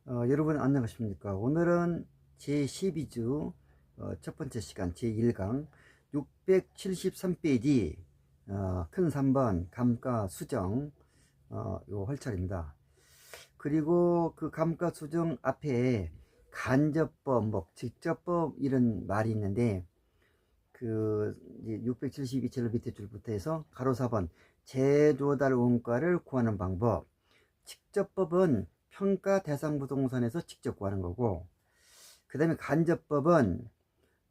여러분 안녕하십니까. 오늘은 제12주 첫 번째 시간 제1강 673페이지 큰 3번 감가수정 요 헐철입니다. 그리고 그 감가수정 앞에 간접법, 뭐 직접법 이런 말이 있는데 그 672절 밑에 줄부터 해서 가로 4번 재조달 원가를 구하는 방법. 직접법은 평가 대상 부동산에서 직접 구하는 거고, 그 다음에 간접법은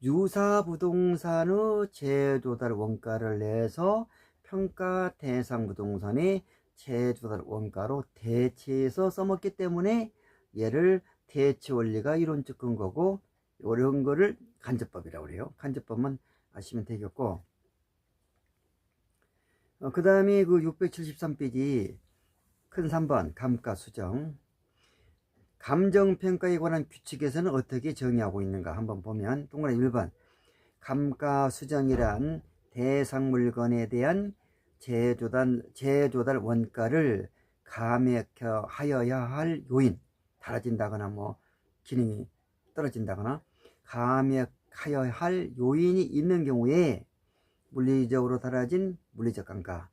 유사 부동산의 재조달 원가를 내서 평가 대상 부동산의 재조달 원가로 대체해서 써먹기 때문에 얘를 대체 원리가 이론적 근거고, 이런 거를 간접법이라고 그래요. 간접법만 아시면 되겠고, 그 다음에 그 673페이지 큰 3번 감가수정. 감정평가에 관한 규칙에서는 어떻게 정의하고 있는가 한번 보면, 동그라미 1번 감가수정이란 대상 물건에 대한 재조달 원가를 감액하여야 할 요인, 달라진다거나 뭐 기능이 떨어진다거나 감액하여야 할 요인이 있는 경우에 물리적으로 달라진 물리적 감가,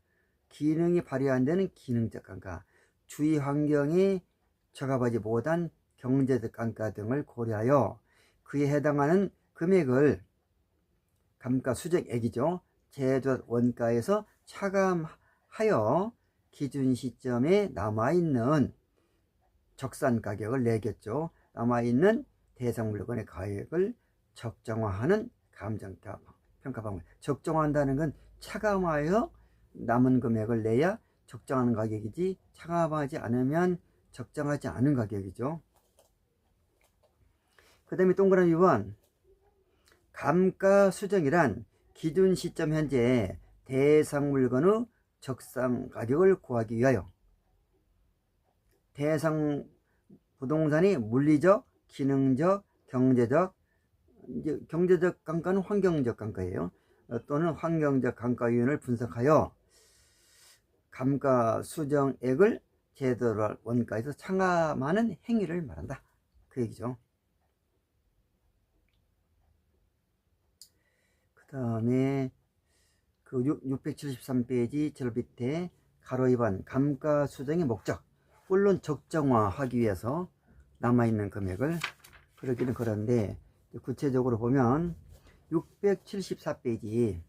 기능이 발휘 안 되는 기능적 감가, 주위 환경에 적합하지 못한 경제적 감가 등을 고려하여 그에 해당하는 금액을 감가수정액이죠. 재조달 원가에서 차감하여 기준 시점에 남아있는 적산 가격을 내겠죠. 남아있는 대상 물건의 가격을 적정화하는 감정평가 방법. 적정화한다는 건 차감하여 남은 금액을 내야 적정하는 가격이지, 차감하지 않으면 적정하지 않은 가격이죠. 그 다음에 동그라미 2번 감가수정이란 기준 시점 현재 대상 물건의 적상 가격을 구하기 위하여 대상 부동산이 물리적, 기능적, 경제적, 이제 경제적 감가는 환경적 감가예요. 또는 환경적 감가 요인을 분석하여 감가수정액을 재조달 원가에서 차감하는 행위를 말한다, 그 얘기죠. 그 다음에 그 673페이지 절 밑에 가로 2번 감가수정의 목적, 물론 적정화하기 위해서 남아있는 금액을 그러기는 그런데, 구체적으로 보면 674페이지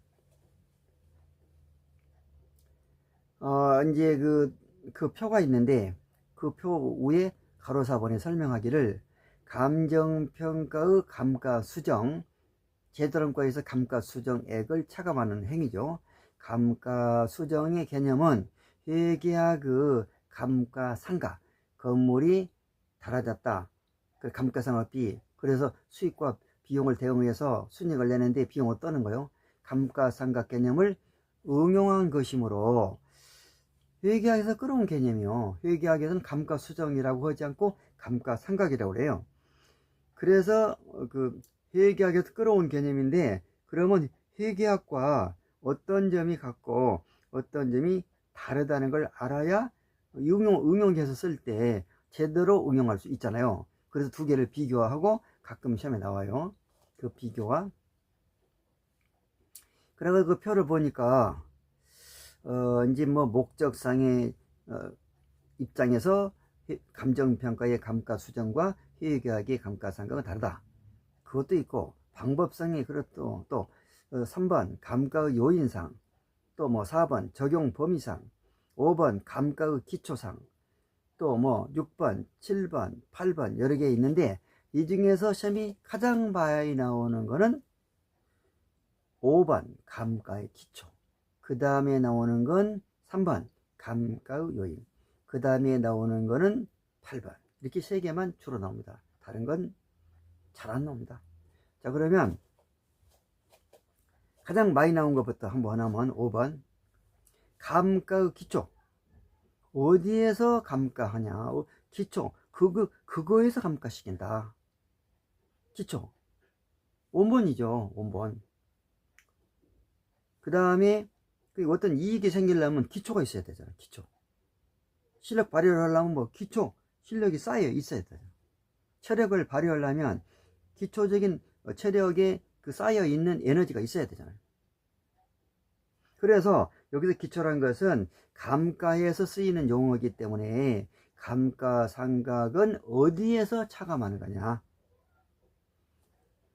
이제 그 표가 있는데, 그 표 위에 가로 4번에 설명하기를 감정평가의 감가수정, 재조달원가에서 감가수정액을 차감하는 행위죠. 감가수정의 개념은 회계학의 감가상각, 건물이 달아졌다, 그 감가상각비, 그래서 수익과 비용을 대응해서 순이익을 내는데 비용을 떠는 거요. 감가상각 개념을 응용한 것이므로 회계학에서 끌어온 개념이요. 회계학에서는 감가수정이라고 하지 않고 감가상각이라고 그래요. 그래서 그 회계학에서 끌어온 개념인데, 그러면 회계학과 어떤 점이 같고 어떤 점이 다르다는 걸 알아야 응용해서 쓸 때 제대로 응용할 수 있잖아요. 그래서 두 개를 비교하고 가끔 시험에 나와요, 그 비교가. 그래서 그 표를 보니까 이제 뭐 목적상의 입장에서 감정평가의 감가수정과 회계학의 감가상각은 다르다, 그것도 있고, 방법상의 그것도 또 3번 감가의 요인상, 또 뭐 4번 적용 범위상, 5번 감가의 기초상, 또 뭐 6번 7번 8번 여러 개 있는데, 이 중에서 시험이 가장 많이 나오는 거는 5번 감가의 기초, 그 다음에 나오는 건 3번 감가의 요인, 그 다음에 나오는 거는 8번, 이렇게 세 개만 주로 나옵니다. 다른 건 잘 안 나옵니다. 자, 그러면 가장 많이 나온 것부터 한번 하면 5번 감가의 기초. 어디에서 감가하냐, 기초, 그거에서 감가시킨다. 기초 원본이죠, 원본. 그 다음에 어떤 이익이 생기려면 기초가 있어야 되잖아. 기초 실력 발휘를 하려면 뭐 기초 실력이 쌓여 있어야 돼요. 체력을 발휘하려면 기초적인 체력에 그 쌓여 있는 에너지가 있어야 되잖아요. 그래서 여기서 기초라는 것은 감가에서 쓰이는 용어이기 때문에 감가상각은 어디에서 차감하는 거냐.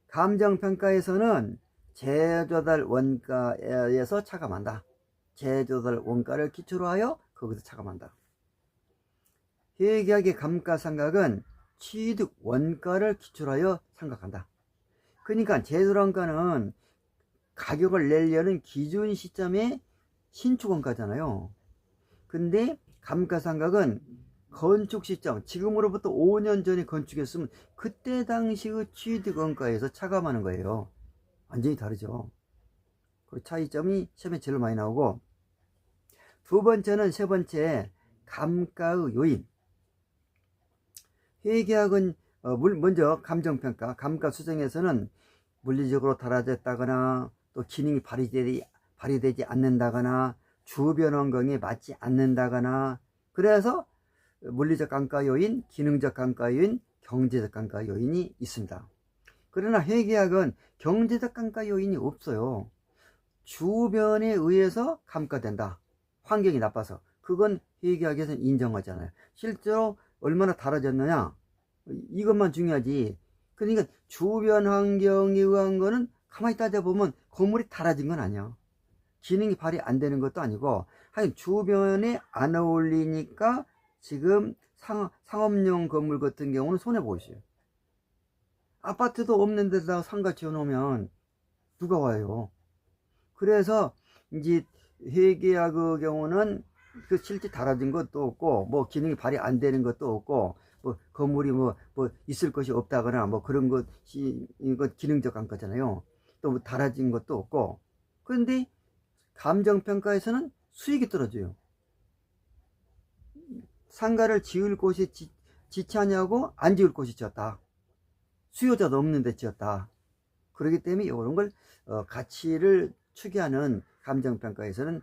감정평가에서는 재조달 원가에서 차감한다. 재조달 원가를 기초로 하여 거기서 차감한다. 회계학의 감가상각은 취득 원가를 기초로 하여 상각한다. 그러니까 재조달 원가는 가격을 내려는 기준 시점의 신축 원가잖아요. 근데 감가상각은 건축 시점, 지금으로부터 5년 전에 건축했으면 그때 당시의 취득 원가에서 차감하는 거예요. 완전히 다르죠. 그 차이점이 시험에 제일 많이 나오고, 두 번째는 세 번째 감가의 요인. 회계학은 먼저 감정평가, 감가수정에서는 물리적으로 달아졌다거나 또 기능이 발휘되지 않는다거나 주변 환경에 맞지 않는다거나, 그래서 물리적 감가 요인, 기능적 감가 요인, 경제적 감가 요인이 있습니다. 그러나 회계학은 경제적 감가 요인이 없어요. 주변에 의해서 감가된다. 환경이 나빠서. 그건 회계학에서는 인정하잖아요. 실제로 얼마나 달아졌느냐, 이것만 중요하지. 그러니까 주변 환경에 의한 거는 가만히 따져보면 건물이 달아진 건 아니야. 기능이 발휘 안 되는 것도 아니고, 하여튼 주변에 안 어울리니까 지금 상업용 건물 같은 경우는 손해보고 있어요. 아파트도 없는 데다가 상가 지어놓으면 누가 와요? 그래서 이제 회계학의 경우는 그 실제 달아진 것도 없고, 뭐 기능이 발휘 안 되는 것도 없고, 뭐 건물이 뭐 있을 것이 없다거나 뭐 그런 것이 이거 기능적 감가잖아요. 또 뭐 달아진 것도 없고. 그런데 감정평가에서는 수익이 떨어져요. 상가를 지을 곳이 지차냐고 안 지을 곳이 지었다. 수요자도 없는데 지었다. 그렇기 때문에 이런 걸 가치를 추계하는 감정평가에서는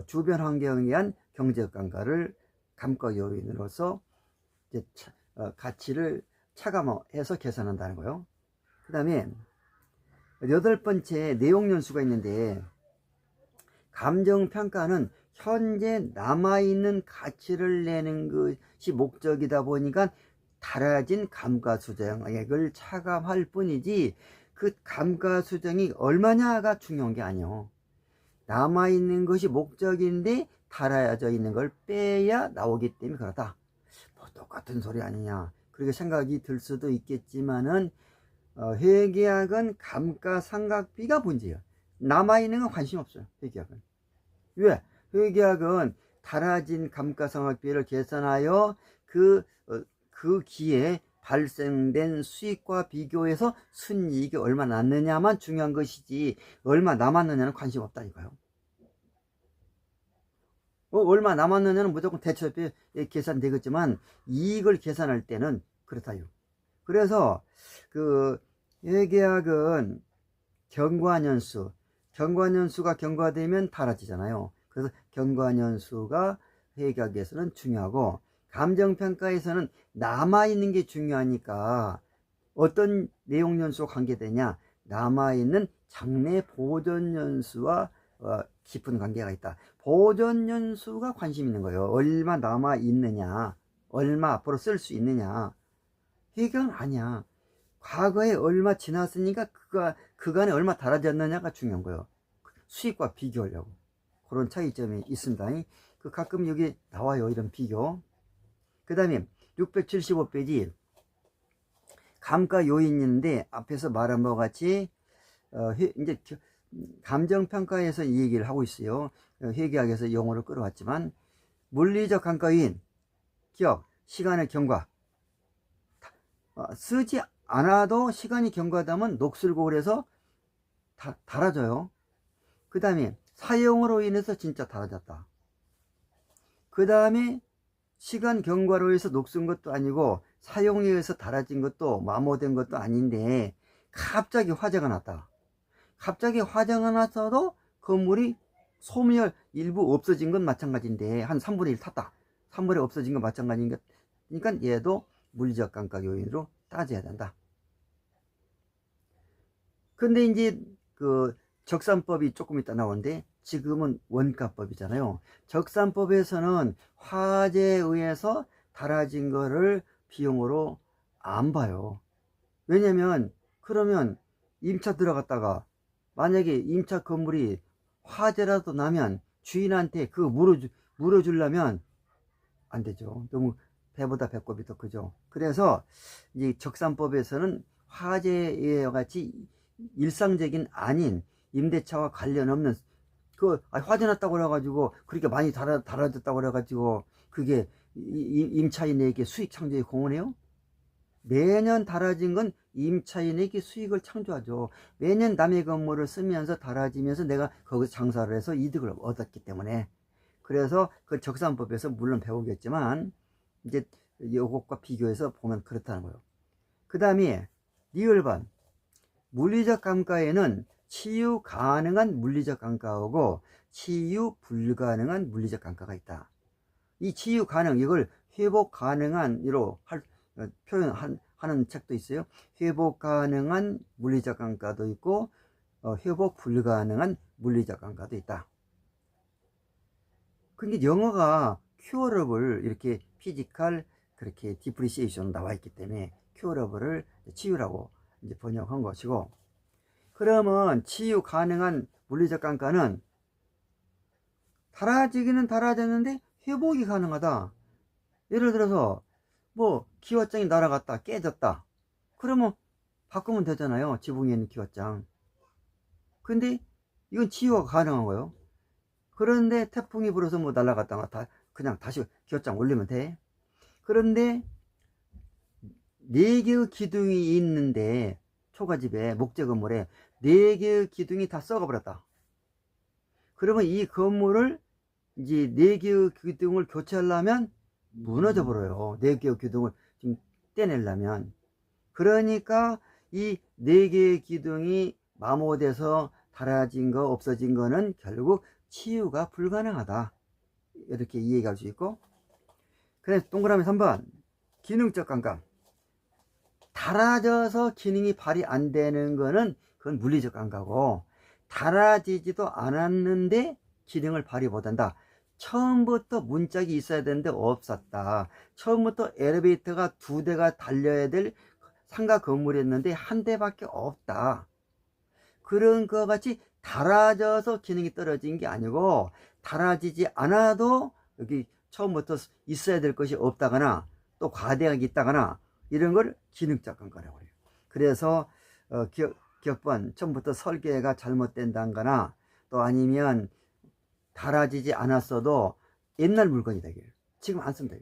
주변 환경에 의한 경제적 감가를 감가 요인으로서 이제 가치를 차감해서 계산한다는 거예요. 그 다음에 여덟 번째 내용연수가 있는데, 감정평가는 현재 남아있는 가치를 내는 것이 목적이다 보니까 달아진 감가수정액을 차감할 뿐이지, 그 감가수정이 얼마냐가 중요한 게 아니에요. 남아있는 것이 목적인데 달아져 있는 걸 빼야 나오기 때문에 그렇다. 뭐 똑같은 소리 아니냐, 그렇게 생각이 들 수도 있겠지만은 회계학은 감가상각비가 문제예요. 남아있는 건 관심 없어요. 회계학은. 왜? 회계학은 달아진 감가상각비를 계산하여 그 기에 발생된 수익과 비교해서 순이익이 얼마 났느냐만 중요한 것이지, 얼마 남았느냐는 관심 없다니까요. 얼마 남았느냐는 무조건 대처비에 계산되겠지만 이익을 계산할 때는 그렇다요. 그래서 그 회계학은 경과년수, 경과년수가 경과되면 달아지잖아요. 그래서 경과년수가 회계학에서는 중요하고, 감정평가에서는 남아있는 게 중요하니까 어떤 내용연수와 관계되냐, 남아있는 장래 보존연수와 깊은 관계가 있다. 보존연수가 관심 있는 거예요. 얼마 남아있느냐, 얼마 앞으로 쓸 수 있느냐. 회계는 아니야. 과거에 얼마 지났으니까 그간에 얼마 달아졌느냐가 중요한 거예요. 수익과 비교하려고. 그런 차이점이 있습니다. 그 가끔 여기 나와요, 이런 비교. 그 다음에 675페이지 감가 요인인데, 앞에서 말한 바와 같이 이제 감정평가에서 이 얘기를 하고 있어요. 회계학에서 용어를 끌어왔지만, 물리적 감가 요인, 기억, 시간의 경과, 쓰지 않아도 시간이 경과하면 녹슬고 그래서 달아져요. 그 다음에 사용으로 인해서 진짜 달아졌다. 그 다음에 시간 경과로 해서 녹슨 것도 아니고 사용에 의해서 달아진 것도 마모된 것도 아닌데 갑자기 화재가 났다. 갑자기 화재가 났어도 건물이 소멸 일부 없어진 건 마찬가지인데 한 3분의 1 탔다. 3분의 1 없어진 건 마찬가지니까 얘도 물리적 감가 요인으로 따져야 된다. 근데 이제 그 적산법이 조금 이따 나오는데 지금은 원가법이잖아요. 적산법에서는 화재에 의해서 달아진 거를 비용으로 안 봐요. 왜냐면 그러면 임차 들어갔다가 만약에 임차 건물이 화재라도 나면 주인한테 그거 물어주려면 안 되죠. 너무 배보다 배꼽이 더 크죠. 그래서 이 적산법에서는 화재에 같이 일상적인 아닌 임대차와 관련 없는 화재 났다고 그래가지고 그렇게 많이 달아졌다고 그래가지고 그게 임차인에게 수익 창조에 공헌해요? 매년 달아진 건 임차인에게 수익을 창조하죠. 매년 남의 건물을 쓰면서 달아지면서 내가 거기서 장사를 해서 이득을 얻었기 때문에. 그래서 그 적산법에서 물론 배우겠지만 이제 이것과 비교해서 보면 그렇다는 거예요. 그 다음에 리을반 물리적 감가에는 치유 가능한 물리적 감가하고 치유 불가능한 물리적 감가가 있다. 이 치유 가능, 이걸 회복 가능한으로 표현하는 책도 있어요. 회복 가능한 물리적 감가도 있고 회복 불가능한 물리적 감가도 있다. 그러니까 영어가 큐어러블 이렇게 피지컬 그렇게 디프리시에이션 나와 있기 때문에 큐어러블을 치유라고 이제 번역한 것이고, 그러면 치유 가능한 물리적 감가는 달아지기는 달아졌는데 회복이 가능하다. 예를 들어서 뭐 기와장이 날아갔다 깨졌다 그러면 바꾸면 되잖아요. 지붕에 있는 기와장. 근데 이건 치유가 가능한 거예요. 그런데 태풍이 불어서 뭐 날아갔다가 그냥 다시 기와장 올리면 돼. 그런데 4개의 기둥이 있는데 초가집에 목재 건물에 4개의 기둥이 다 썩어버렸다. 그러면 이 건물을 이제 4개의 기둥을 교체하려면 무너져 버려요. 4개의 기둥을 지금 떼내려면. 그러니까 이 4개의 기둥이 마모돼서 달아진 거 없어진 거는 결국 치유가 불가능하다. 이렇게 이해할 수 있고, 그래서 동그라미 3번 기능적 감가. 달아져서 기능이 발휘 안 되는 거는 그건 물리적 감가고, 달아지지도 않았는데 기능을 발휘 못한다. 처음부터 문짝이 있어야 되는데 없었다. 처음부터 엘리베이터가 2대가 달려야 될 상가 건물이었는데 1대밖에 없다. 그런 것 같이 달아져서 기능이 떨어진 게 아니고, 달아지지 않아도 여기 처음부터 있어야 될 것이 없다거나 또 과대하게 있다거나 이런 걸 기능적 감가라고 해요. 그래서 기억번 처음부터 설계가 잘못된다거나 또 아니면 달아지지 않았어도 옛날 물건이다. 지금 안 쓴다.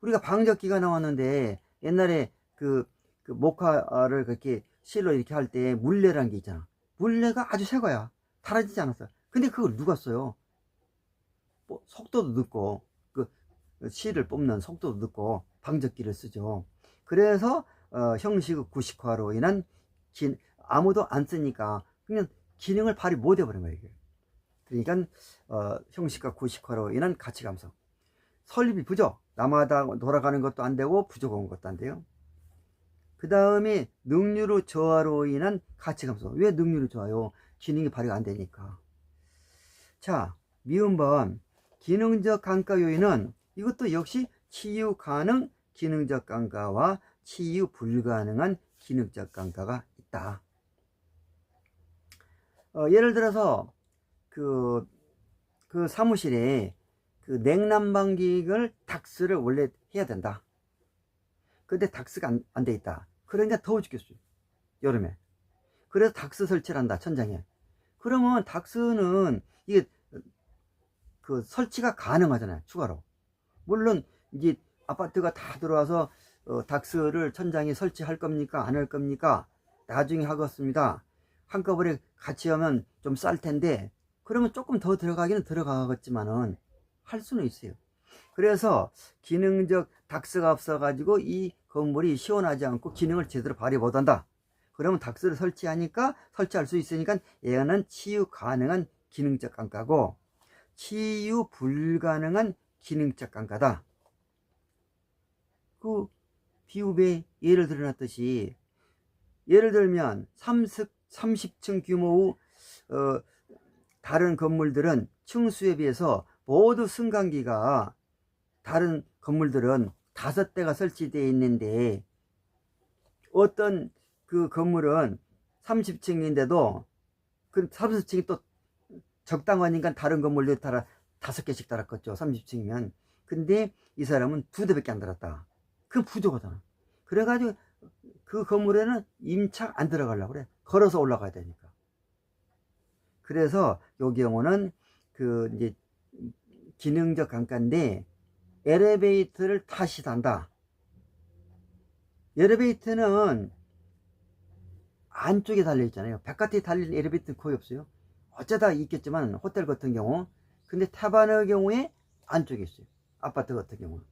우리가 방적기가 나왔는데 옛날에 그 목화를 그렇게 실로 이렇게 할 때 물레라는 게 있잖아. 물레가 아주 새 거야. 달아지지 않았어. 근데 그걸 누가 써요? 뭐 속도도 늦고 그 실을 뽑는 속도도 늦고 방적기를 쓰죠. 그래서 형식의 구식화로 인한 아무도 안 쓰니까 그냥 기능을 발휘 못 해버린 거예요. 그러니까 형식과 구식화로 인한 가치 감소. 설립이 부족. 남아다 돌아가는 것도 안 되고 부족한 것도 안 돼요. 그 다음에 능률의 저하로 인한 가치 감소. 왜 능률이 저하요? 기능이 발휘가 안 되니까. 자, 미음번 기능적 감가 요인은 이것도 역시 치유 가능 기능적 감가와 치유 불가능한 기능적 감가가 있다. 예를 들어서 그 사무실에 그 냉난방기를 닥스를 원래 해야 된다. 근데 닥스가 안 돼 있다. 그러니까 더워 죽겠어요. 여름에. 그래서 닥스 설치를 한다. 천장에. 그러면 닥스는 이게 그 설치가 가능하잖아요. 추가로. 물론 이제 아파트가 다 들어와서 닥스를 천장에 설치할 겁니까? 안 할 겁니까? 나중에 하겠습니다. 한꺼번에 같이 하면 좀 쌀 텐데 그러면 조금 더 들어가기는 들어가겠지만은 할 수는 있어요. 그래서 기능적 닥스가 없어 가지고 이 건물이 시원하지 않고 기능을 제대로 발휘 못한다. 그러면 닥스를 설치할 수 있으니까 얘는 치유 가능한 기능적 감가고 치유 불가능한 기능적 감가다. 비읍에 예를 들어놨듯이, 예를 들면 30층 규모의 다른 건물들은 층수에 비해서 모두 승강기가 다른 건물들은 5대가 설치되어 있는데, 어떤 그 건물은 30층인데도 그 30층이 또 적당하니까 다른 건물도 따라 5개씩 달았겠죠. 30층이면. 근데 이 사람은 2대밖에 안 달았다. 그건 부족하잖아. 그래가지고 그 건물에는 임차 안 들어가려고 그래. 걸어서 올라가야 되니까. 그래서 요 경우는 그 이제 기능적 강가인데, 엘리베이터를 다시 단다. 엘리베이터는 안쪽에 달려 있잖아요. 바깥에 달린 엘리베이터는 거의 없어요. 어쩌다 있겠지만 호텔 같은 경우. 근데 타반의 경우에 안쪽에 있어요. 아파트 같은 경우는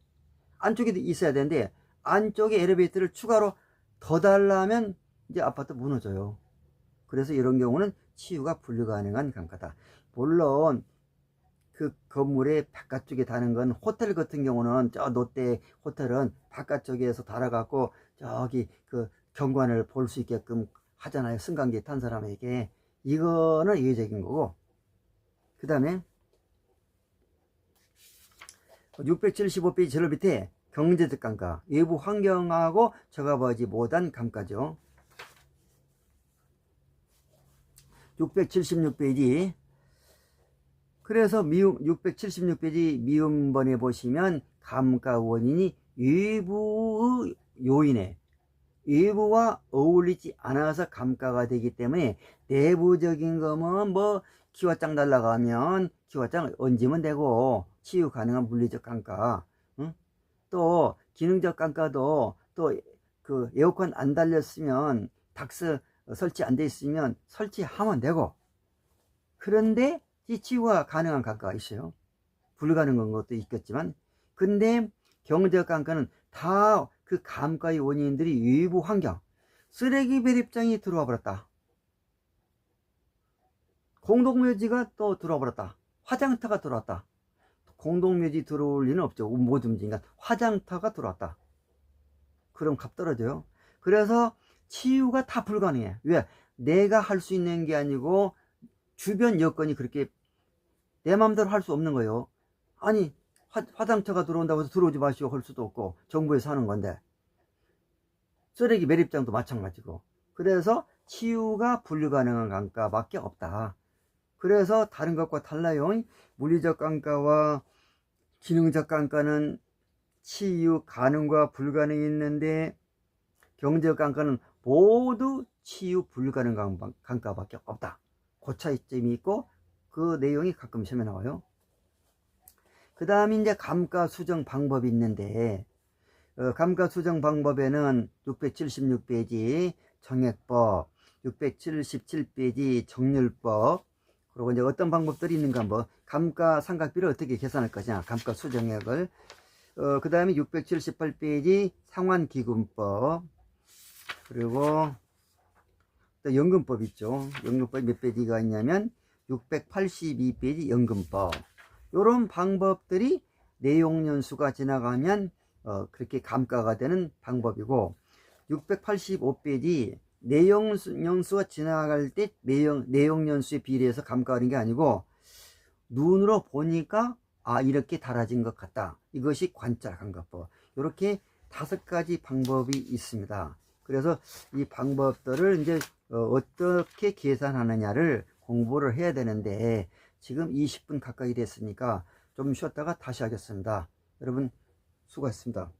안쪽에도 있어야 되는데, 안쪽에 엘리베이터를 추가로 더 달라면 이제 아파트 무너져요. 그래서 이런 경우는 치유가 불가능한 강가다. 물론 그 건물의 바깥쪽에 다는 건, 호텔 같은 경우는 저 롯데 호텔은 바깥쪽에서 달아갖고 저기 그 경관을 볼 수 있게끔 하잖아요. 승강기에 탄 사람에게. 이거는 예외적인 거고, 그 다음에 675페이지 제일 밑에 경제적 감가, 외부 환경하고 적합하지 못한 감가죠. 676페이지. 그래서 676페이지 미음번에 보시면 감가 원인이 외부의 요인에, 외부와 어울리지 않아서 감가가 되기 때문에, 내부적인 거면 뭐 기와장 날라가면 기와장 얹으면 되고 치유 가능한 물리적 감가, 응? 또 기능적 감가도 또 그 에어컨 안 달렸으면, 닥스 설치 안 돼 있으면 설치하면 되고. 그런데 이 치유가 가능한 감가가 있어요. 불가능한 것도 있겠지만. 근데 경제적 감가는 다 그 감가의 원인들이 외부 환경, 쓰레기 매립장이 들어와 버렸다, 공동묘지가 또 들어와 버렸다, 화장터가 들어왔다. 공동묘지 들어올 리는 없죠. 못 움직이니까 화장터가 들어왔다. 그럼 값 떨어져요. 그래서 치유가 다 불가능해. 왜? 내가 할 수 있는 게 아니고 주변 여건이 그렇게 내 마음대로 할 수 없는 거예요. 아니, 화장터가 들어온다고 해서 들어오지 마시오 할 수도 없고, 정부에서 하는 건데. 쓰레기 매립장도 마찬가지고. 그래서 치유가 불가능한 감가밖에 없다. 그래서 다른 것과 달라요. 물리적 감가와 기능적 감가는 치유 가능과 불가능이 있는데, 경제적 감가는 모두 치유 불가능 감가밖에 없다. 그 차이점이 있고, 그 내용이 가끔 시험에 나와요. 그 다음에 이제 감가 수정 방법이 있는데, 감가 수정 방법에는 676페이지 정액법, 677페이지 정률법, 그리고 이제 어떤 방법들이 있는가, 한번 감가 삼각비를 어떻게 계산할 것이냐, 감가 수정액을. 그 다음에 678페이지 상환기금법, 그리고 또 연금법 있죠. 연금법이 몇 페이지가 있냐면 682페이지 연금법. 이런 방법들이 내용연수가 지나가면 그렇게 감가가 되는 방법이고, 685페이지 내용연수가 지나갈 때 내용연수에 비례해서 감가하는 게 아니고, 눈으로 보니까 아, 이렇게 달아진 것 같다, 이것이 관찰 감가법. 이렇게 5가지 방법이 있습니다. 그래서 이 방법들을 이제 어떻게 계산하느냐를 공부를 해야 되는데, 지금 20분 가까이 됐으니까 좀 쉬었다가 다시 하겠습니다. 여러분 수고하셨습니다.